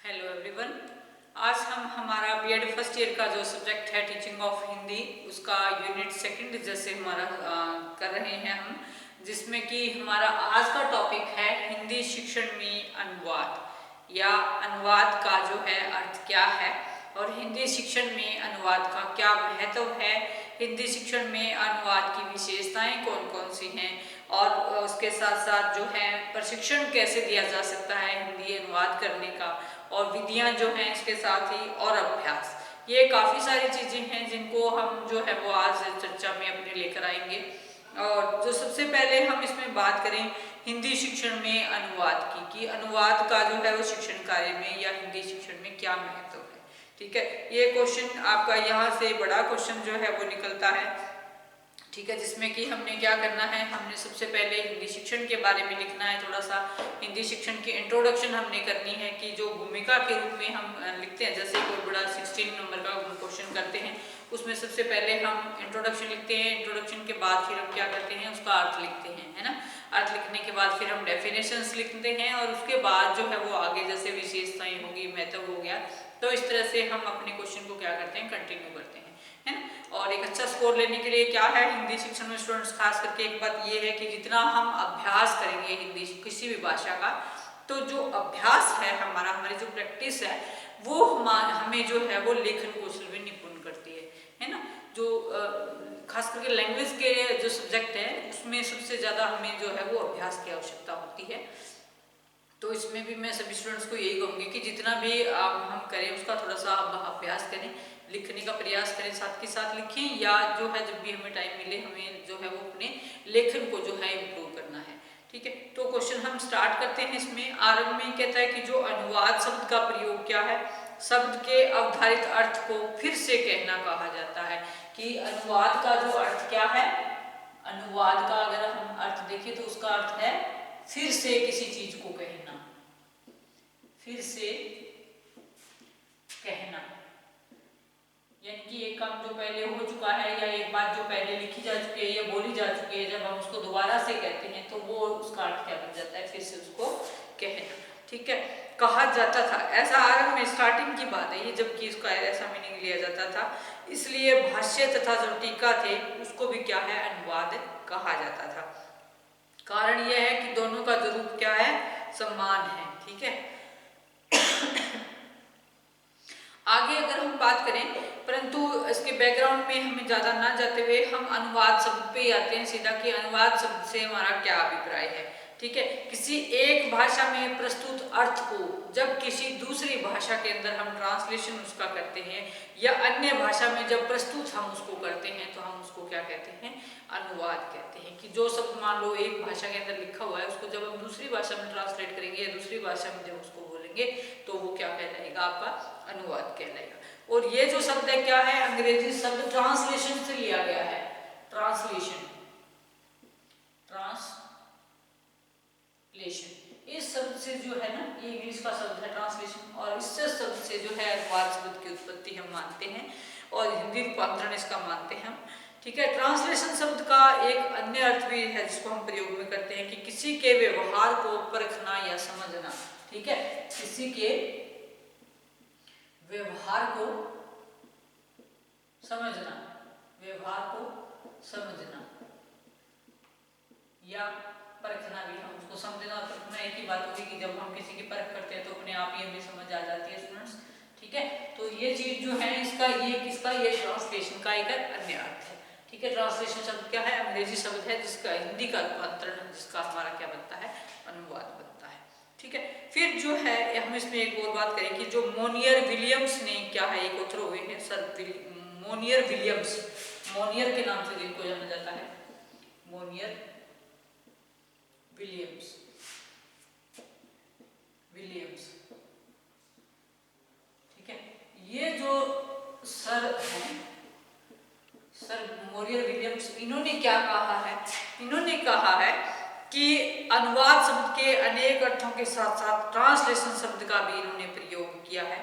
Hello everyone. आज हम हमारा बीएड फर्स्ट ईयर का जो सब्जेक्ट है टीचिंग ऑफ हिंदी उसका यूनिट सेकंड जैसे हमारा कर रहे हैं हम, जिसमें कि हमारा आज का टॉपिक है हिंदी शिक्षण में अनुवाद या अनुवाद का जो है अर्थ क्या है और हिंदी शिक्षण में अनुवाद का क्या महत्व है, हिंदी शिक्षण में अनुवाद की विशेषताएं कौन कौन सी हैं और उसके साथ साथ जो है प्रशिक्षण कैसे दिया जा सकता है हिंदी अनुवाद करने का और विधियां जो हैं इसके साथ ही और अभ्यास, ये काफ़ी सारी चीज़ें हैं जिनको हम जो है वो आज चर्चा में अपने लेकर आएंगे। और जो सबसे पहले हम इसमें बात करें हिंदी शिक्षण में अनुवाद की कि अनुवाद का जो है वो शिक्षण कार्य में या हिंदी शिक्षण में क्या महत्व है। ठीक है, ये क्वेश्चन आपका यहाँ से बड़ा क्वेश्चन जो है वो निकलता है। ठीक है, जिसमें कि हमने क्या करना है, हमने सबसे पहले हिंदी शिक्षण के बारे में लिखना है, थोड़ा सा हिंदी शिक्षण की इंट्रोडक्शन हमने करनी है कि जो भूमिका के रूप में हम लिखते हैं, जैसे कोई बड़ा 16 नंबर का क्वेश्चन करते हैं उसमें सबसे पहले हम इंट्रोडक्शन लिखते हैं, इंट्रोडक्शन के बाद फिर हम क्या करते हैं उसका अर्थ लिखते हैं, है ना। अर्थ लिखने के बाद फिर हम डेफिनेशंस लिखते हैं और उसके बाद जो है वो आगे जैसे विशेषताएं होगी, महत्व हो गया, तो इस तरह से हम अपने क्वेश्चन को क्या करते हैं, कंटिन्यू करते हैं, है ना। और एक अच्छा स्कोर लेने के लिए क्या है हिंदी शिक्षण में स्टूडेंट्स खास करके एक बात ये है कि जितना हम अभ्यास करेंगे हिंदी किसी भी भाषा का, तो जो अभ्यास है हमारा, हमारी जो प्रैक्टिस है वो हमें जो है वो लेखन कौशल में निपुण करती है ना। जो खास करके लैंग्वेज के जो सब्जेक्ट है उसमें सबसे ज़्यादा हमें जो है वो अभ्यास की आवश्यकता होती है। तो इसमें भी मैं सभी स्टूडेंट्स को यही कहूँगी कि जितना भी हम करें उसका थोड़ा सा अभ्यास करें, लिखने का प्रयास करें, साथ के साथ लिखें, या जो है जब भी हमें टाइम मिले हमें जो है वो अपने लेखन को जो है इम्प्रूव करना है। ठीक है, तो क्वेश्चन हम स्टार्ट करते हैं। इसमें आरंभ में कहता है कि जो अनुवाद शब्द का प्रयोग क्या है, शब्द के अवधारित अर्थ को फिर से कहना कहा जाता है कि अनुवाद का जो अर्थ क्या है, अनुवाद का अगर हम अर्थ देखें तो उसका अर्थ है फिर से किसी चीज को कहना, फिर से कहना, यानी कि एक काम जो पहले हो चुका है या एक बात जो पहले लिखी जा चुकी है या बोली जा चुकी है, जब हम उसको दोबारा से कहते हैं तो वो उसका अर्थ क्या बन जाता है, फिर से उसको कहना। ठीक है, कहा जाता था, ऐसा आरंभ में स्टार्टिंग की बात है ये, जबकि इसका ऐसा मीनिंग लिया जाता था, इसलिए भाष्य तथा जो टीका थे उसको भी क्या है, अनुवाद कहा जाता था। कारण यह है कि दोनों का जो रूप क्या है, समान है। ठीक है, आगे अगर हम बात करें, परंतु इसके बैकग्राउंड में हमें ज़्यादा ना जाते हुए हम अनुवाद शब्द पे आते हैं सीधा कि अनुवाद शब्द से हमारा क्या अभिप्राय है। ठीक है, किसी एक भाषा में प्रस्तुत अर्थ को जब किसी दूसरी भाषा के अंदर हम ट्रांसलेशन उसका करते हैं या अन्य भाषा में जब प्रस्तुत हम उसको करते हैं तो हम उसको क्या कहते हैं, अनुवाद कहते हैं। कि जो शब्द मान लो एक भाषा के अंदर लिखा हुआ है उसको जब हम दूसरी भाषा में ट्रांसलेट करेंगे या दूसरी भाषा में जब उसको बोलेंगे तो वो क्या कहलाएगा, आपका अनुवाद कहलाएगा। और ये जो शब्द है क्या है, अंग्रेजी शब्द ट्रांसलेशन से लिया गया है, ट्रांसलेशन, ट्रांसलेशन, इस शब्द से जो है ना, ये इंग्लिश का शब्द है ट्रांसलेशन, और इस शब्द से जो है अनुवाद शब्द की उत्पत्ति हम मानते हैं और हिंदी रूपांतरण इसका मानते हैं हम। ठीक है, ट्रांसलेशन शब्द का एक अन्य अर्थ भी है जिसको हम प्रयोग में करते हैं कि किसी के व्यवहार को परखना या समझना। ठीक है, किसी के व्यवहार को समझना, व्यवहार को समझना या परखना भी, हम उसको समझना और परखना एक ही बात होगी कि जब हम किसी की परख करते हैं तो अपने आप ही हमें समझ आ जाती है स्टूडेंट्स। ठीक है, तो ये चीज जो है इसका ये किसका, ये ट्रांसलेशन का एक अन्य अर्थ है। ठीक है, ट्रांसलेशन शब्द क्या है, अंग्रेजी शब्द है जिसका हिंदी का रूपांतरण, जिसका हमारा क्या बनता है, अनुवाद बनता है। ठीक है, फिर जो है हम इसमें एक और बात करें कि जो मोनियर विलियम्स ने क्या है, एक ऑथर हुए हैं सर मोनियर विलियम्स, मोनियर के नाम से जिनको जाना जाता है, मोनियर विलियम्स, विलियम्स। ठीक है, ये जो सर हैं, सर मोनियर विलियम्स, इन्होंने क्या कहा है, इन्होंने कहा है कि अनुवाद शब्द के अनेक अर्थों के साथ साथ ट्रांसलेशन शब्द का भी इन्होंने प्रयोग किया है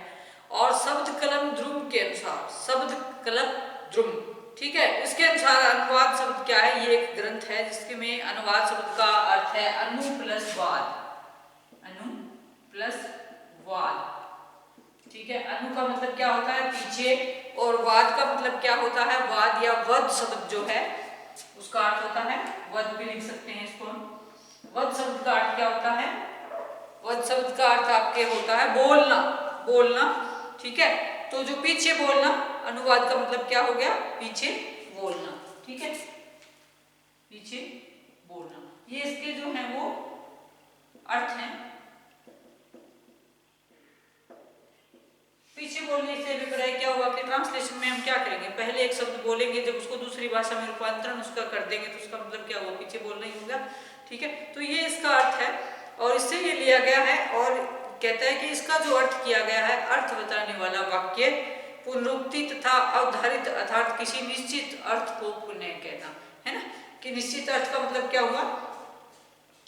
और शब्द कलम ध्रुव के अनुसार, शब्द कलम ध्रुव, ठीक है, इसके अनुसार अनुवाद शब्द क्या है, ये एक ग्रंथ है जिसके में अनुवाद शब्द का अर्थ है अनु प्लस वाद, अनु प्लस वाद। क्या होता है पीछे, और वाद का मतलब क्या होता है, वाद या वध शब्द जो है उसका अर्थ होता है, वध भी लिख सकते हैं इसको हम। वध शब्द का अर्थ क्या होता है, वध शब्द का अर्थ आपके होता है बोलना, बोलना, ठीक है। तो जो पीछे बोलना, अनुवाद का मतलब क्या हो गया, पीछे बोलना, ठीक है, पीछे बोलना, ये इसके जो है वो अर्थ हैं। पीछे बोलने से अभिप्राय क्या हुआ कि ट्रांसलेशन में हम क्या करेंगे, पहले एक शब्द बोलेंगे, जब उसको दूसरी भाषा में रूपांतरण उसका कर देंगे तो उसका मतलब क्या हुआ, पीछे बोलना ही होगा, ठीक है। तो ये इसका अर्थ है और इससे ये लिया गया है, और कहता है कि इसका जो अर्थ किया गया है, अर्थ बताने वाला वाक्य पुनरुक्ति तथा अवधारित अर्थात किसी निश्चित अर्थ को पुनः कहना, है ना, कि निश्चित अर्थ का मतलब क्या हुआ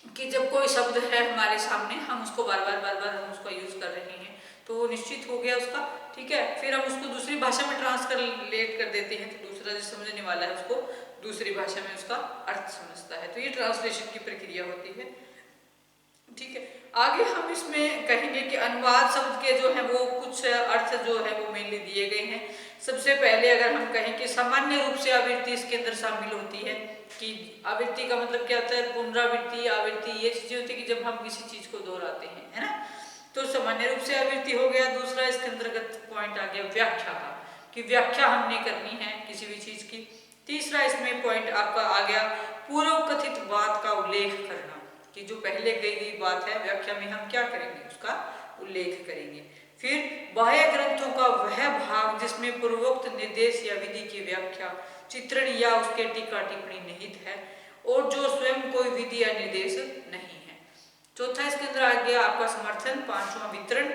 कि जब कोई शब्द है हमारे सामने, हम उसको बार बार हम उसका यूज कर रहे हैं तो वो निश्चित हो गया उसका, ठीक है। फिर हम उसको दूसरी भाषा में ट्रांसलेट कर देते हैं तो दूसरा जो समझने वाला है उसको दूसरी भाषा में उसका अर्थ समझता है, तो ये ट्रांसलेशन की प्रक्रिया होती है, ठीक है। आगे हम इसमें कहेंगे कि अनुवाद शब्द के जो है वो कुछ अर्थ जो है वो मेनली दिए गए हैं। सबसे पहले अगर हम कहें कि सामान्य रूप से आवृत्ति इसके अंदर शामिल होती है, कि आवृत्ति का मतलब क्या होता है, पुनरावृत्ति, आवृत्ति, ये चीजें होती है कि जब हम किसी चीज को दोहराते हैं, है ना, तो सामान्य रूप से आवृत्ति हो गया। दूसरा इसके अंतर्गत पॉइंट आ गया व्याख्या का, कि व्याख्या हमने करनी है किसी भी चीज की। तीसरा इसमें पॉइंट आपका आ गया पूर्व कथित बात का उल्लेख करना, कि जो पहले कही गई बात है व्याख्या में हम क्या करेंगे, उसका उल्लेख करेंगे। फिर बाह्य ग्रंथों का वह भाग जिसमें पूर्वोक्त निर्देश या विधि की व्याख्या, चित्रण या उसके टीका टिप्पणी निहित है और जो स्वयं कोई विधि या निर्देश नहीं है। चौथा इसके अंदर आ गया आपका समर्थन, पांचवा वितरण,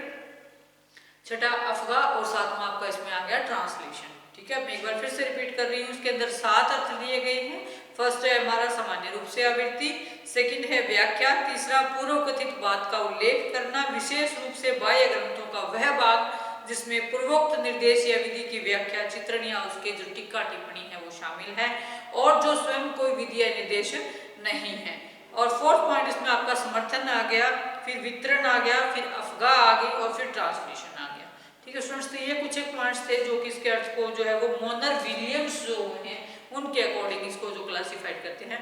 छठा अफगा और सातवां आपका इसमें आ गया ट्रांसलेशन, ठीक है। मैं एक बार फिर से रिपीट कर रही हूँ, इसके अंदर 7 अर्थ दिए गए हैं। फर्स्ट है हमारा सामान्य रूप से आवृत्ति, सेकंड है व्याख्या, तीसरा पूर्व कथित बात का उल्लेख करना, विशेष रूप से बाह्य ग्रंथों का वह भाग जिसमें पूर्वोक्त निर्देश या विधि की व्याख्या, चित्रण या उसके जो टीका टिप्पणी है वो शामिल है और जो स्वयं कोई विधि या निर्देश नहीं है। और फोर्थ पॉइंट इसमें आपका समर्थन आ गया, फिर वितरण आ गया, फिर अफगा आ गई और फिर ट्रांसलेशन आ गया, ठीक है स्टूडेंट्स। तो ये कुछ एक पॉइंट्स थे जो कि इसके अर्थ को जो है वो मोनर विलियम्स जो हैं उनके अकॉर्डिंग इसको जो क्लासिफाइड करते हैं।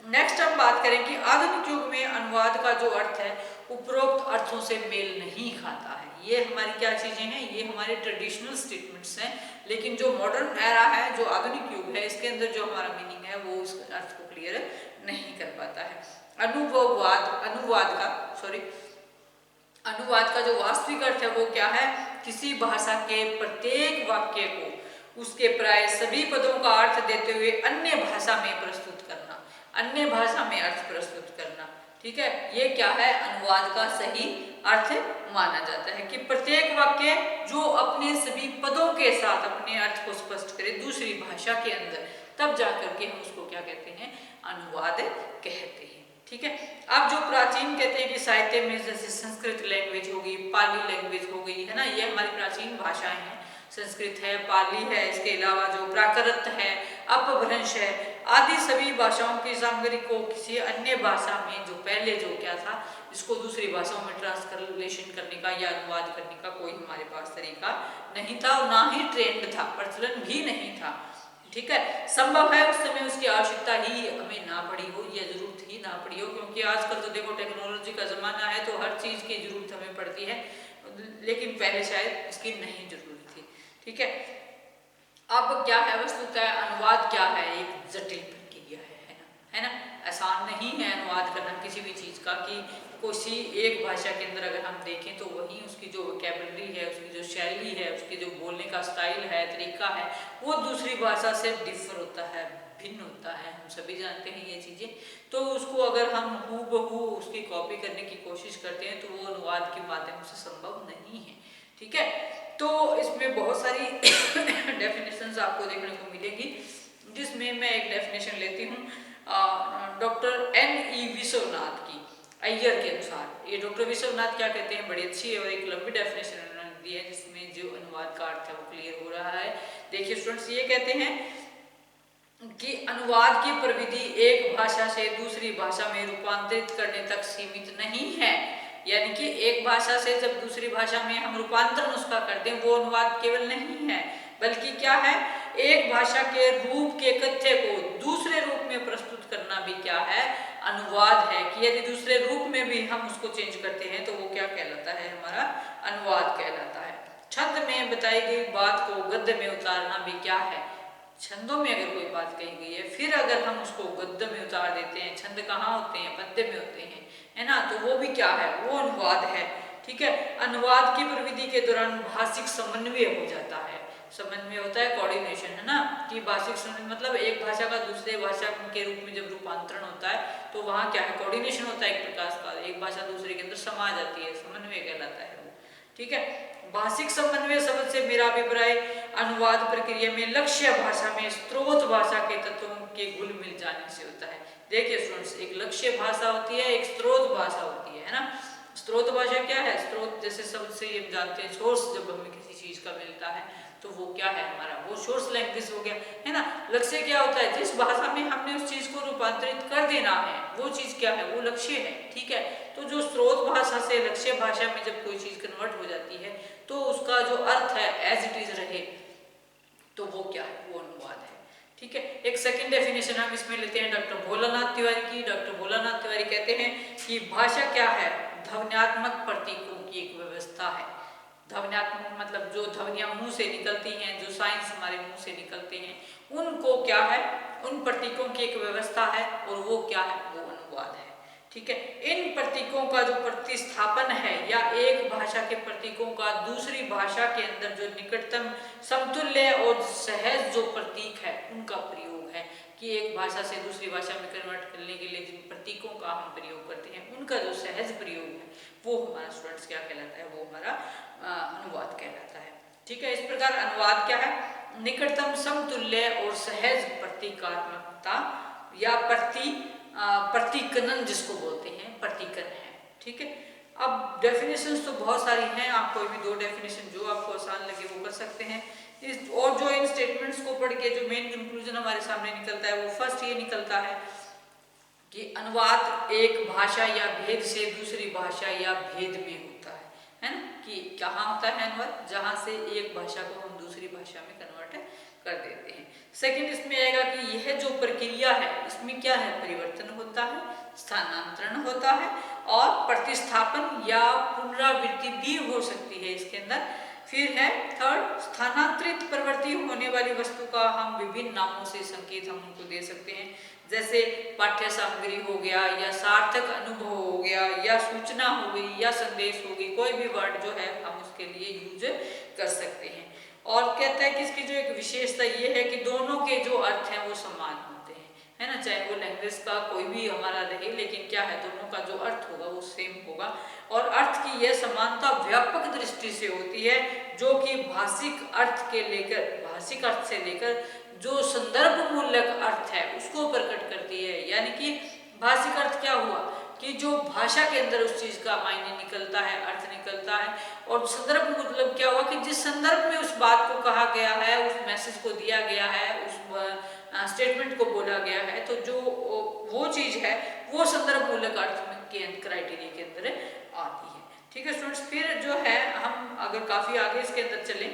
नेक्स्ट हम बात करें कि आधुनिक युग में अनुवाद का जो अर्थ है उपरोक्त अर्थों से मेल नहीं खाता है। ये हमारी क्या चीजें हैं, ये हमारे ट्रेडिशनल स्टेटमेंट्स हैं, लेकिन जो मॉडर्न एरा है, जो आधुनिक युग है, इसके अंदर जो हमारा मीनिंग है वो उस अर्थ को क्लियर नहीं कर पाता है। अनुवाद का जो वास्तविक अर्थ है वो क्या है, किसी भाषा के प्रत्येक वाक्य को उसके प्राय सभी पदों का अर्थ देते हुए अन्य भाषा में प्रस्तुत करना, अन्य भाषा में अर्थ प्रस्तुत करना, ठीक है। ये क्या है, अनुवाद का सही अर्थ माना जाता है कि प्रत्येक वाक्य जो अपने सभी पदों के साथ अपने अर्थ को स्पष्ट करे दूसरी भाषा के अंदर, तब जाकर के हम उसको क्या कहते हैं, अनुवाद कहते हैं, ठीक है। अब जो प्राचीन कहते हैं कि साहित्य में जैसे संस्कृत लैंग्वेज हो गई, पाली लैंग्वेज हो गई, है ना, ये हमारी प्राचीन भाषाएं हैं, संस्कृत है, पाली है, इसके अलावा जो प्राकृत है, अपभ्रंश है, आदि सभी भाषाओं की सामग्री को किसी अन्य भाषा में जो पहले जो क्या था इसको दूसरी भाषाओं में ट्रांसलेशन करने का या अनुवाद करने का कोई हमारे पास तरीका नहीं था और ना ही ट्रेंड था, प्रचलन भी नहीं था, ठीक है। संभव है उस समय उसकी आवश्यकता ही हमें ना पड़ी हो या जरूरत ही ना पड़ी हो, क्योंकि आजकल तो देखो टेक्नोलॉजी का जमाना है तो हर चीज की जरूरत हमें पड़ती है, लेकिन पहले शायद इसकी नहीं जरूरत थी, ठीक है। अब क्या है, वस्तुतः अनुवाद क्या है, एक जटिल प्रक्रिया है ना, आसान नहीं है अनुवाद करना किसी भी चीज का, कि किसी एक भाषा के अंदर अगर हम देखें तो वही उसकी जो वोकैबुलरी है, उसकी जो शैली है, उसकी जो बोलने का स्टाइल है, तरीका है, वो दूसरी भाषा से डिफर होता है, भिन्न होता है, हम सभी जानते हैं ये चीजें। तो उसको अगर हम हूबहू उसकी कॉपी करने की कोशिश करते हैं तो वो अनुवाद के माध्यम से संभव नहीं है, ठीक है। तो इसमें बहुत सारी डेफिनेशंस आपको देखने को मिलेगी, जिसमें मैं एक डेफिनेशन लेती हूँ डॉक्टर N.E. विश्वनाथ की, अय्यर के अनुसार। ये डॉक्टर विश्वनाथ क्या कहते हैं, बड़ी अच्छी है और एक लंबी डेफिनेशन उन्होंने दी है जिसमें जो अनुवाद का अर्थ है वो क्लियर हो रहा है। देखिए स्टूडेंट्स, ये कहते हैं कि अनुवाद की प्रविधि एक भाषा से दूसरी भाषा में रूपांतरित करने तक सीमित नहीं है, यानी कि एक भाषा से जब दूसरी भाषा में हम रूपांतरण उसका करते हैं, वो अनुवाद केवल नहीं है, बल्कि क्या है, एक भाषा के रूप के कथ्य को दूसरे रूप में प्रस्तुत करना भी क्या है, अनुवाद है। कि यदि दूसरे रूप में भी हम उसको चेंज करते हैं तो वो क्या कहलाता है, हमारा अनुवाद कहलाता है। छंद में बताई गई बात को गद्य में उतारना भी क्या है, छंदों में अगर कोई बात कही गई है, फिर अगर हम उसको गद्य में उतार देते हैं, छंद कहाँ होते हैं, पद्य में होते हैं, है ना, तो वो भी क्या है, वो अनुवाद है। ठीक है, अनुवाद की प्रविधि के दौरान भाषिक समन्वय हो जाता है। समन्वय होता है कोऑर्डिनेशन, है ना, कि भाषिक समन्वय मतलब एक भाषा का दूसरे भाषा के रूप में जब रूपांतरण होता है तो वहाँ क्या है, कोऑर्डिनेशन होता है एक प्रकार का, एक भाषा दूसरे के अंदर समा जाती है, समन्वय कहलाता है वो। ठीक है, भाषिक समन्वय शब्द से मेरा अभिप्राय अनुवाद प्रक्रिया में लक्ष्य भाषा में स्रोत भाषा के तत्वों के घुल मिल जाने से होता है। देखिए स्टूडेंट्स, एक लक्ष्य भाषा होती है, एक स्रोत भाषा होती है ना। स्रोत भाषा क्या है, स्रोत जैसे शब्द से ये जानते हैं, सोर्स जब हमें किसी चीज का मिलता है तो वो क्या है, हमारा वो सोर्स लैंग्वेज हो गया, है ना। लक्ष्य क्या होता है, जिस भाषा में हमने उस चीज को रूपांतरित कर देना है वो चीज क्या है, वो लक्ष्य है। ठीक है, तो जो स्रोत भाषा से लक्ष्य भाषा में जब कोई चीज कन्वर्ट हो जाती है तो उसका जो अर्थ है एज इट इज रहे, तो वो क्या है, वो अनुवाद है। ठीक है, एक सेकंड डेफिनेशन हम इसमें लेते हैं डॉक्टर भोलानाथ तिवारी की। डॉक्टर भोलानाथ तिवारी कहते हैं कि भाषा क्या है, ध्वन्यात्मक प्रतीकों की एक व्यवस्था है। ध्वन्यात्मक मतलब जो ध्वनियां मुंह से निकलती हैं, जो साइंस हमारे मुंह से निकलते हैं, उनको क्या है, उन प्रतीकों की एक व्यवस्था है, और वो क्या है, वो अनुवाद है। ठीक है, इन प्रतीकों का जो प्रतिस्थापन है या एक भाषा के प्रतीकों का दूसरी भाषा के अंदर जो निकटतम समतुल्य और सहज जो प्रतीक है उनका प्रयोग है। कि एक भाषा से दूसरी भाषा में कन्वर्ट करने के लिए जिन प्रतीकों का हम प्रयोग करते हैं उनका जो सहज प्रयोग है वो हमारा स्टूडेंट्स क्या कहलाता है, वो हमारा अनुवाद कहलाता है। ठीक है, इस प्रकार अनुवाद क्या है, निकटतम समतुल्य और सहज प्रतीकात्मकता या प्रतीकनन जिसको बोलते हैं, प्रतीकन है। ठीक है, अब डेफिनेशंस तो बहुत सारी हैं, आप कोई भी दो डेफिनेशन जो आपको आसान लगे वो कर सकते हैं। और जो इन स्टेटमेंट्स को पढ़ के जो मेन कंक्लूजन हमारे सामने निकलता है वो फर्स्ट ये निकलता है कि अनुवाद एक भाषा या भेद से दूसरी भाषा या भेद में होता है ना। कि कहाँ होता है अनुवाद, जहाँ से एक भाषा को हम दूसरी भाषा में कन्वर्ट कर देते हैं। सेकंड इसमें आएगा कि यह जो प्रक्रिया है इसमें क्या है, परिवर्तन होता है, स्थानांतरण होता है और प्रतिस्थापन या पुनरावृत्ति भी हो सकती है इसके अंदर। फिर है थर्ड, स्थानांतरित प्रवृत्ति होने वाली वस्तु का हम विभिन्न नामों से संकेत हम उनको दे सकते हैं, जैसे पाठ्य सामग्री हो गया या सार्थक अनुभव हो गया या सूचना हो गई या संदेश हो गई, कोई भी वर्ड जो है हम उसके लिए यूज कर सकते हैं। और कहता है कि इसकी जो एक विशेषता ये है कि दोनों के जो अर्थ हैं वो समान होते हैं, है ना, चाहे वो लैंग्वेज का कोई भी हमारा रहे, लेकिन क्या है, दोनों का जो अर्थ होगा वो सेम होगा। और अर्थ की यह समानता व्यापक दृष्टि से होती है, जो कि भाषिक अर्थ से लेकर जो संदर्भ मूलक अर्थ है उसको प्रकट करती है। यानी कि भाषिक अर्थ क्या हुआ कि जो भाषा के अंदर उस चीज का मायने निकलता है, अर्थ निकलता है, और संदर्भ मतलब क्या हुआ कि जिस संदर्भ में उस बात को कहा गया है, उस मैसेज को दिया गया है, उस स्टेटमेंट को बोला गया है, तो जो वो चीज है वो संदर्भ मूलक अर्थ के क्राइटेरिया के अंदर आती है। ठीक है स्टूडेंट्स, फिर जो है हम अगर काफी आगे इसके अंदर चलें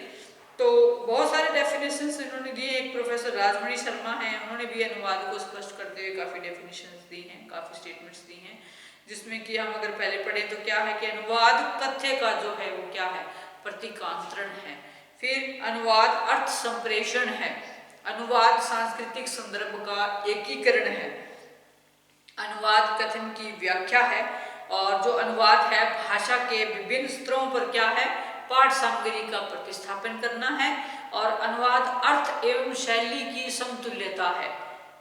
तो बहुत सारे डेफिनेशंस इन्होंने दिए। एक प्रोफेसर राजमणि शर्मा हैं, उन्होंने भी अनुवाद को स्पष्ट करते हुए काफी डेफिनेशंस दी हैं, काफी स्टेटमेंट्स दी हैं, जिसमें कि हम अगर पहले पढ़े तो क्या है कि अनुवाद कथ्य का जो है वो क्या है, प्रतीकांतरण है। फिर अनुवाद अर्थ संप्रेषण है, अनुवाद सांस्कृतिक संदर्भ का एकीकरण है, अनुवाद कथन की व्याख्या है, और जो अनुवाद है भाषा के विभिन्न स्तरों पर क्या है, पाठ सामग्री का प्रतिस्थापन करना है, और अनुवाद अर्थ एवं शैली की समतुल्यता है,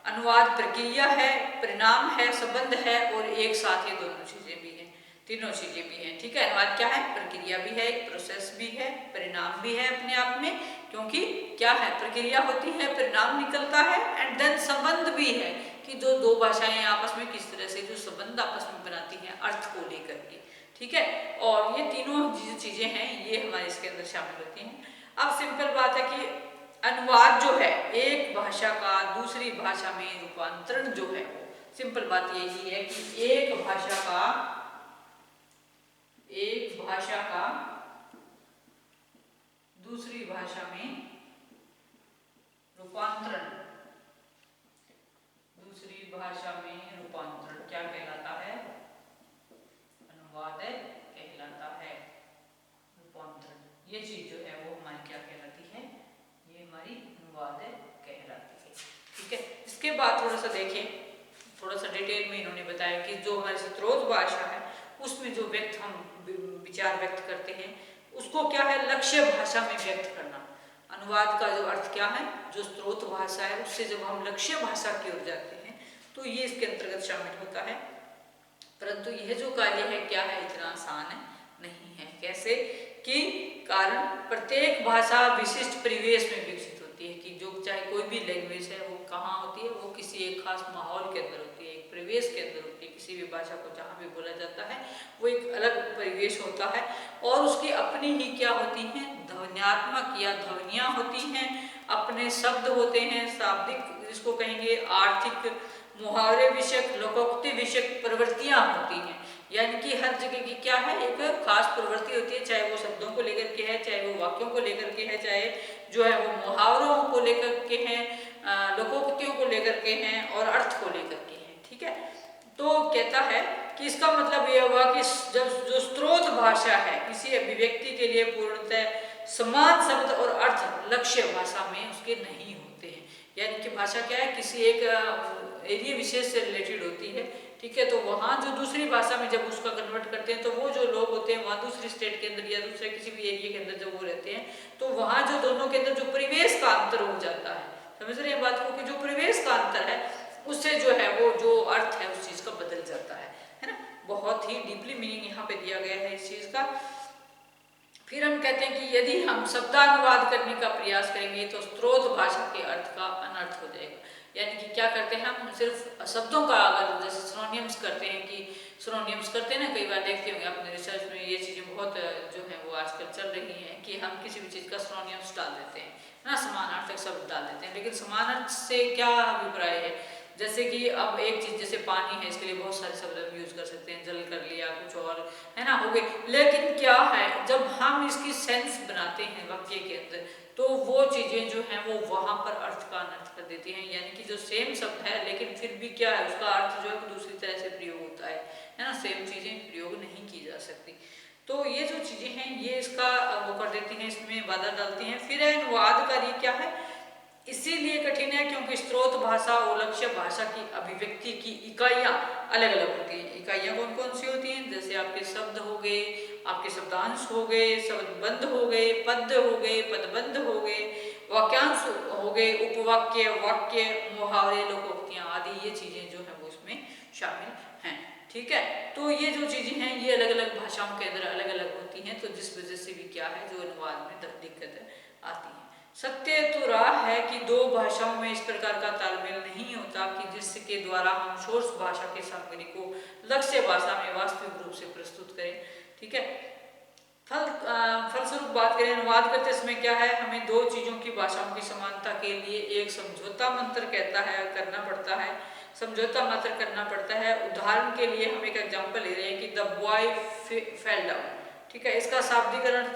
अनुवाद प्रक्रिया है, परिणाम है, संबंध है, और एक साथ ये दोनों चीजें भी हैं, तीनों चीजें भी हैं। ठीक है, अनुवाद क्या है, प्रक्रिया भी है, एक प्रोसेस भी है, परिणाम भी है अपने आप में, क्योंकि क्या है, प्रक्रिया होती है, परिणाम निकलता है, एंड देन संबंध भी है कि जो दो भाषाएं आपस में किस तरह से जो संबंध आपस में बनाती हैं अर्थ को लेकर के। ठीक है, और ये तीनों जो चीजें हैं ये हमारे इसके अंदर शामिल होती हैं। अब सिंपल बात है कि अनुवाद जो है एक भाषा का दूसरी भाषा में रूपांतरण जो है, वो सिंपल बात यही है कि एक भाषा का भाषा का दूसरी भाषा में रूपांतरण, दूसरी भाषा में रूपांतरण क्या कहलाता है? अनुवाद कहलाता है। रूपांतरण ये चीज जो है वो हमारी क्या कहलाती है? ये हमारी अनुवाद कहलाती है। ठीक है, इसके बाद थोड़ा सा देखें, थोड़ा सा डिटेल में इन्होंने बताया कि जो हमारी स्रोत भाषा है उसमें जो व्यक्त हम विचार व्यक्त करते हैं उसको क्या है? लक्ष्य भाषा में व्यक्त करना। अनुवाद का जो अर्थ क्या है? जो स्रोत भाषा है उससे जब हम लक्ष्य भाषा की ओर जाते हैं तो ये इसके अंतर्गत शामिल होता है। परंतु यह जो कार्य है क्या है? इतना आसान नहीं है। कैसे? कि कारण प्रत्येक भाषा विशिष्ट परिवेश में विकसित होती है, कि जो चाहे कोई भी लैंग्वेज है वो कहाँ होती है? वो किसी एक खास माहौल के अंदर होती है, एक परिवेश के अंदर होती है। किसी भी भाषा को जहाँ भी बोला जाता है वो एक अलग परिवेश होता है और उसकी अपनी ही क्या होती हैं? ध्वन्यात्मक या ध्वनियाँ होती हैं, अपने शब्द होते हैं, शाब्दिक जिसको कहेंगे, आर्थिक, मुहावरे विषयक, लोकोक्ति विषयक प्रवृत्तियाँ होती हैं। यानी कि हर जगह की क्या है? एक खास प्रवृत्ति होती है, चाहे वो शब्दों को लेकर के है, चाहे वो वाक्यों को लेकर के है, चाहे जो है वो मुहावरों को लेकर के हैं, लोकोक्तियों को लेकर के हैं और अर्थ को लेकर के हैं। ठीक है, तो कहता है कि इसका मतलब यह हुआ कि जब जो स्रोत भाषा है किसी अभिव्यक्ति के लिए पूर्णतः समान शब्द और अर्थ लक्ष्य भाषा में उसके नहीं होते हैं। यानी कि भाषा क्या है? किसी एक एरिया विशेष से रिलेटेड होती है। ठीक है, तो वहाँ जो दूसरी भाषा में जब उसका कन्वर्ट करते हैं तो वो जो लोग होते हैं वहाँ दूसरी स्टेट के अंदर या दूसरे किसी भी एरिया के अंदर जब वो रहते हैं तो वहाँ जो दोनों के अंदर जो परिवेश का अंतर हो जाता है, समझ रहे हैं बात को? कि जो परिवेश का अंतर है उससे जो है वो जो अर्थ है उस चीज का बदल जाता है ना। बहुत ही डीपली मीनिंग यहाँ पे दिया गया है इस चीज का। फिर हम कहते हैं कि यदि हम शब्दानुवाद करने का प्रयास करेंगे तो स्रोत भाषा के अर्थ का अनर्थ हो जाएगा। यानी कि क्या करते हैं? हम सिर्फ शब्दों का, अगर जैसे सिनोनिम्स करते हैं, कि सिनोनिम्स करते हैं ना, कई बार देखते होंगे अपने रिसर्च में ये चीज़ें बहुत जो है वो आजकल चल रही हैं कि हम किसी भी चीज़ का सिनोनिम्स डाल देते हैं ना, समानार्थक शब्द डाल देते हैं। लेकिन समानार्थ से क्या अभिप्राय है? जैसे कि अब एक चीज जैसे पानी है, इसके लिए बहुत सारे शब्द हम यूज कर सकते हैं, जल कर लिया, कुछ और है ना, हो गए। लेकिन क्या है, जब हम इसकी सेंस बनाते हैं वाक्य के अंदर तो वो चीजें जो हैं वो वहां पर अर्थ का अनर्थ कर देती हैं। यानी कि जो सेम शब्द है लेकिन फिर भी क्या है, उसका अर्थ जो है वो दूसरी तरह से प्रयोग होता है ना। सेम चीजें प्रयोग नहीं की जा सकती। तो ये जो चीजें हैं ये इसका वो कर देती हैं, इसमें बाधा डालती हैं। फिर अनुवाद कार्य क्या है? इसीलिए कठिन है क्योंकि स्रोत भाषा और लक्ष्य भाषा की अभिव्यक्ति की इकाइयां अलग अलग होती हैं। इकाइयां कौन कौन सी होती हैं? जैसे आपके शब्द हो गए, आपके शब्दांश हो गए, शब्दबंध हो गए, पद हो गए, पदबंध हो गए, वाक्यांश हो गए, उपवाक्य, वाक्य, मुहावरे, लोकोक्तियां आदि ये चीजें जो है वो इसमें शामिल हैं। ठीक है, तो ये जो चीजें हैं ये अलग अलग भाषाओं के अंदर अलग अलग होती हैं, तो जिस वजह से भी क्या है, जो अनुवाद में दिक्कत आती है। सत्य तो राह है कि दो भाषाओं में इस प्रकार का तालमेल नहीं होता कि जिसके द्वारा हम सोर्स भाषा के सामग्री को लक्ष्य भाषा में वास्तविक रूप से प्रस्तुत करें। ठीक है, फलस्वरूप बात करें अनुवाद करते समय क्या है, हमें दो चीजों की भाषाओं की समानता के लिए एक समझौता मंत्र कहता है करना पड़ता है, समझौता मंत्र करना पड़ता है। उदाहरण के लिए हम एक एग्जांपल ले रहे हैं कि द बॉय फेल डाउन। ठीक है, इसका शाब्दिकरण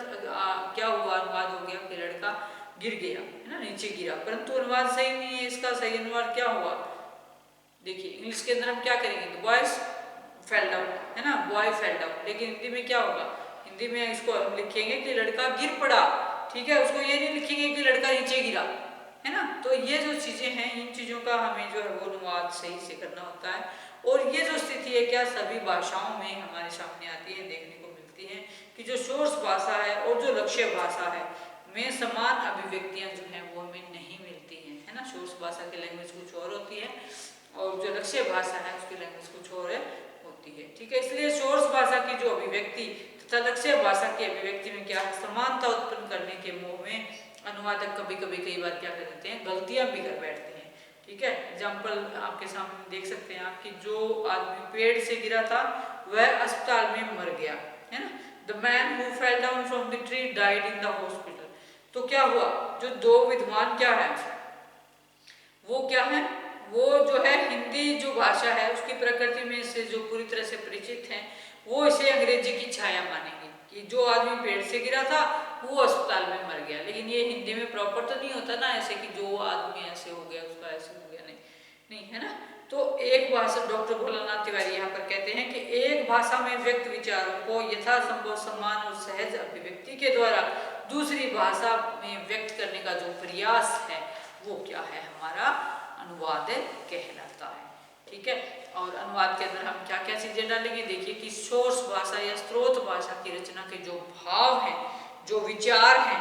क्या हुआ, अनुवाद हो गया कि लड़का गिर गया, है ना, नीचे गिरा। परंतु अनुवाद सही नहीं है, इसका सही अनुवाद क्या हुआ? देखिए इंग्लिश के अंदर हम क्या करेंगे, द बॉयज फेल डाउन, है ना, बॉय फेल डाउन। लेकिन हिंदी में क्या होगा? हिंदी में इसको हम लिखेंगे कि लड़का गिर पड़ा। ठीक है, उसको ये नहीं लिखेंगे कि लड़का नीचे गिरा, है ना। तो ये जो चीजें हैं इन चीजों का हमें जो है वो अनुवाद सही से करना होता है। और ये जो स्थिति है क्या सभी भाषाओं में हमारे सामने आती है, देखने को मिलती है कि जो सोर्स भाषा है और जो लक्ष्य भाषा है में समान अभिव्यक्तियां जो हैं वो हमें नहीं मिलती हैं, है ना। सोर्स भाषा की लैंग्वेज कुछ और होती है और जो लक्ष्य भाषा है उसकी लैंग्वेज कुछ और होती है। ठीक है, इसलिए सोर्स भाषा की जो अभिव्यक्ति तथा लक्ष्य भाषा की अभिव्यक्ति में क्या है, समानता उत्पन्न करने के मोह में अनुवादक कभी कभी कई बार क्या कर देते हैं, गलतियां भी कर बैठते हैं। ठीक है, एग्जाम्पल आपके सामने देख सकते हैं आप कि जो आदमी पेड़ से गिरा था वह अस्पताल में मर गया, है ना। The man who fell down from the tree died in the hospital. तो क्या हुआ, जो दो विद्वान क्या है वो क्या है, वो जो है हिंदी जो भाषा है उसकी प्रकृति में से जो पूरी तरह से परिचित हैं वो इसे अंग्रेजी की छाया मानेंगे कि जो आदमी पेड़ से गिरा था वो अस्पताल में मर गया। लेकिन ये हिंदी में प्रॉपर तो नहीं होता ना ऐसे कि जो आदमी ऐसे हो गया उसका ऐसे हो गया, नहीं नहीं है ना। तो एक भाषा, डॉक्टर भोलानाथ तिवारी यहाँ पर कहते हैं कि एक भाषा में व्यक्त विचारों को यथासंभव सम्मान और सहज अभिव्यक्ति के द्वारा दूसरी भाषा में व्यक्त करने का जो प्रयास है वो क्या है, हमारा अनुवाद कहलाता है। ठीक है, और अनुवाद के अंदर हम क्या क्या चीजें डालेंगे, देखिए कि सोर्स भाषा या स्रोत भाषा की रचना के जो भाव हैं, जो विचार हैं,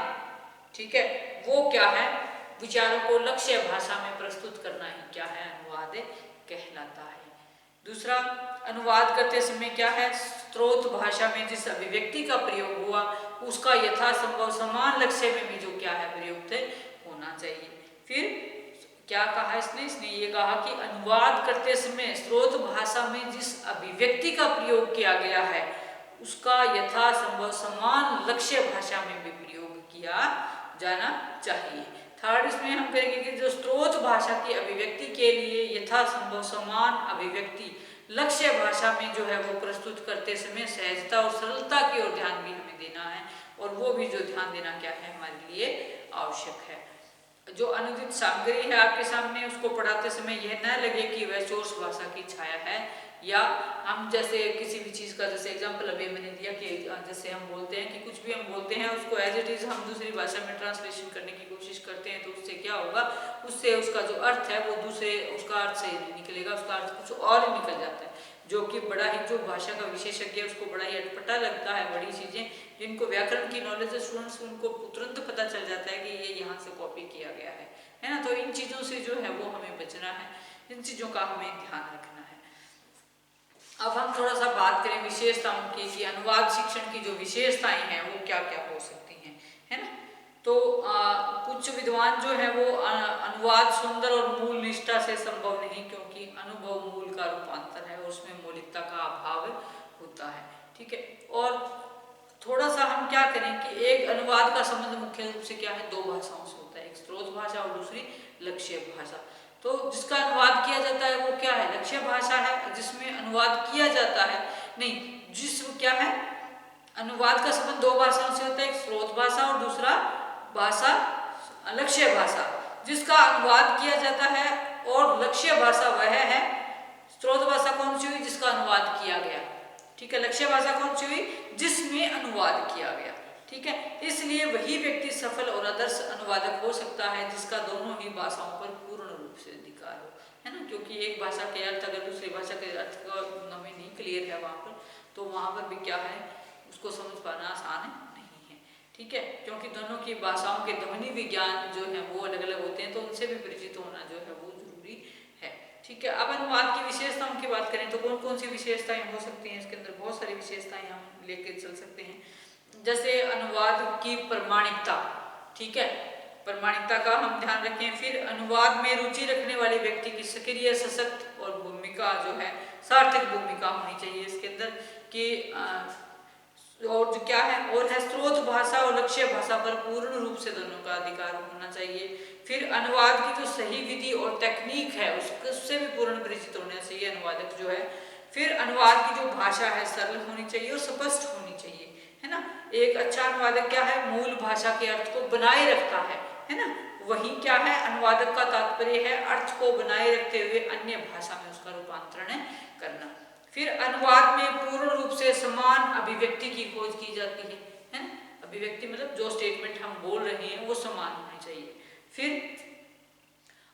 ठीक है, वो क्या है, विचारों को लक्ष्य भाषा में प्रस्तुत करना ही क्या है, अनुवाद कहलाता है। दूसरा, अनुवाद करते समय क्या है, स्रोत भाषा में जिस अभिव्यक्ति का प्रयोग हुआ उसका यथासंभव समान लक्ष्य में भी जो क्या है प्रयुक्त होना चाहिए। फिर क्या कहा इसने ये कहा कि अनुवाद करते समय स्रोत भाषा में जिस अभिव्यक्ति का प्रयोग किया गया है उसका यथासंभव समान लक्ष्य भाषा में भी प्रयोग किया जाना चाहिए। थर्ड, इसमें हम करेंगे कि जो स्रोत भाषा की अभिव्यक्ति के लिए यथासंभव समान अभिव्यक्ति लक्ष्य भाषा में जो है वो प्रस्तुत करते समय सहजता और सरलता की ओर ध्यान भी हमें देना है, और वो भी जो ध्यान देना क्या है हमारे लिए आवश्यक है। जो अनुदित सामग्री है आपके सामने, उसको पढ़ाते समय यह न लगे कि वह सोर्स भाषा की छाया है, या हम जैसे किसी भी चीज़ का, जैसे एग्जांपल अभी मैंने दिया कि जैसे हम बोलते हैं कि कुछ भी हम बोलते हैं उसको एज इट इज़ हम दूसरी भाषा में ट्रांसलेशन करने की कोशिश करते हैं, तो उससे क्या होगा, उससे उसका जो अर्थ है वो दूसरे उसका अर्थ से नहीं निकलेगा, उसका अर्थ कुछ और ही निकल जाता है, जो कि बड़ा ही, जो भाषा का विशेषज्ञ है उसको बड़ा ही अटपटा लगता है। बड़ी चीज़ें जिनको व्याकरण की नॉलेज है स्टूडेंट्स, उनको तुरंत पता चल जाता है कि ये यहाँ से कॉपी किया गया है ना। तो इन चीज़ों से जो है वो हमें बचना है, इन चीज़ों का हमें ध्यान रखना है। अब हम थोड़ा सा बात करें विशेषताओं की, कि अनुवाद शिक्षण की जो विशेषताएं हैं वो क्या क्या हो सकती हैं, है ना। तो कुछ विद्वान जो है वो अनुवाद सुंदर और मूल निष्ठा से संभव नहीं, क्योंकि अनुभव मूल का रूपांतर है और उसमें मौलिकता का अभाव होता है। ठीक है, और थोड़ा सा हम क्या करें कि एक अनुवाद का संबंध मुख्य रूप से क्या है, दो भाषाओं से होता है, एक स्रोत भाषा और दूसरी लक्ष्य भाषा। तो जिसका अनुवाद किया जाता है वो क्या है, लक्ष्य भाषा है, जिसमें अनुवाद किया जाता है, नहीं, जिस क्या है, अनुवाद का संबंध दो भाषाओं से होता है, एक स्रोत भाषा और दूसरा भाषा लक्ष्य भाषा। जिसका अनुवाद किया जाता है और लक्ष्य भाषा वह है, स्रोत भाषा कौन सी हुई, जिसका अनुवाद किया गया, ठीक है, लक्ष्य भाषा कौन सी हुई, जिसमें अनुवाद किया गया। ठीक है, इसलिए वही व्यक्ति सफल और आदर्श अनुवादक हो सकता है जिसका दोनों ही भाषाओं पर पूर्ण रूप से अधिकार हो, है ना। क्योंकि एक भाषा के अर्थ अगर दूसरी भाषा के अर्थ का हमें नहीं क्लियर है वहाँ पर, तो वहाँ पर भी क्या है, उसको समझ पाना आसान नहीं है। ठीक है, क्योंकि दोनों की भाषाओं के ध्वनि विज्ञान जो है वो अलग अलग होते हैं, तो उनसे भी परिचित होना जो है वो जरूरी है। ठीक है, अब अनुवाद की विशेषताओं की बात करें तो कौन कौन सी विशेषताएं हो सकती हैं, इसके अंदर बहुत सारी विशेषताएं हम लेके चल सकते हैं। जैसे अनुवाद की प्रमाणिकता, ठीक है, प्रमाणिकता का हम ध्यान रखें। फिर अनुवाद में रुचि रखने वाले व्यक्ति की सक्रिय, सशक्त और भूमिका जो है सार्थक भूमिका होनी चाहिए इसके अंदर, कि और जो क्या है और है, स्रोत भाषा और लक्ष्य भाषा पर पूर्ण रूप से दोनों का अधिकार होना चाहिए। फिर अनुवाद की जो सही विधि और टेक्निक है उससे भी पूर्ण परिचित होना चाहिए अनुवादक जो है। फिर अनुवाद की जो भाषा है सरल होनी चाहिए और स्पष्ट होनी चाहिए, है ना। एक अच्छा अनुवादक क्या है, मूल भाषा के अर्थ को बनाए रखता है ना। वही क्या है, अनुवादक का तात्पर्य है अर्थ को बनाए रखते हुए अन्य भाषा में उसका रूपांतरण करना। फिर अनुवाद में पूर्ण रूप से समान अभिव्यक्ति की खोज की जाती है ना। अभिव्यक्ति मतलब जो स्टेटमेंट हम बोल रहे हैं वो समान होनी चाहिए। फिर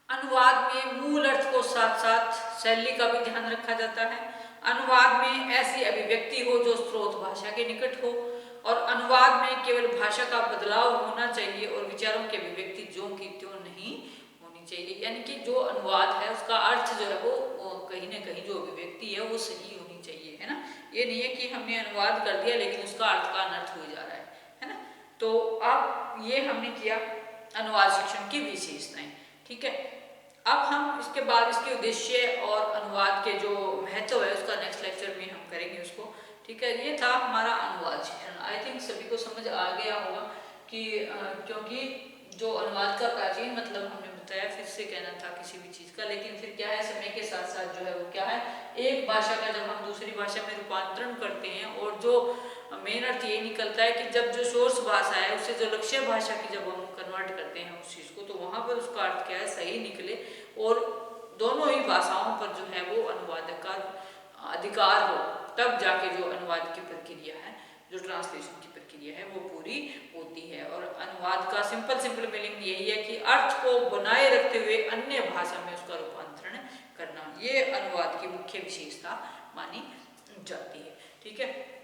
अनुवाद में मूल अर्थ को साथ साथ शैली का भी ध्यान रखा जाता है। अनुवाद में ऐसी अभिव्यक्ति हो जो स्रोत भाषा के निकट हो, और अनुवाद में केवल भाषा का बदलाव होना चाहिए और विचारों की अभिव्यक्ति ज्यों की त्यों नहीं होनी चाहिए। यानी कि जो अनुवाद है उसका अर्थ जो है वो कहीं ना कहीं जो अभिव्यक्ति है वो सही होनी चाहिए, है ना। ये नहीं है कि हमने अनुवाद कर दिया लेकिन उसका अर्थ का अनर्थ हो जा रहा है ना। तो अब ये हमने किया अनुवाद शिक्षण की विशेषताएं। ठीक है, अब हम इसके बाद इसके उद्देश्य और अनुवाद के जो महत्व है उसका नेक्स्ट लेक्चर में हम करेंगे उसको। ठीक है, ये था हमारा अनुवाद शिक्षण। आई थिंक सभी को समझ आ गया होगा कि क्योंकि जो अनुवाद का प्राचीन मतलब हमने बताया, फिर से कहना था किसी भी चीज़ का, लेकिन फिर क्या है समय के साथ साथ जो है वो क्या है, एक भाषा का जब हम दूसरी भाषा में रूपांतरण करते हैं और जो मेन अर्थ ये निकलता है कि जब जो सोर्स भाषा है उससे जो लक्ष्य भाषा की जब हम कन्वर्ट करते हैं उस चीज़ को, तो वहाँ पर उसका अर्थ क्या है, सही निकले और दोनों ही भाषाओं पर जो है वो अनुवादक का अधिकार हो, तब जाके जो अनुवाद की प्रक्रिया है, जो ट्रांसलेशन की प्रक्रिया है वो पूरी होती है। और अनुवाद का सिंपल मीनिंग यही है कि अर्थ को बनाए रखते हुए अन्य भाषा में उसका रूपांतरण करना, ये अनुवाद की मुख्य विशेषता मानी जाती है। ठीक है।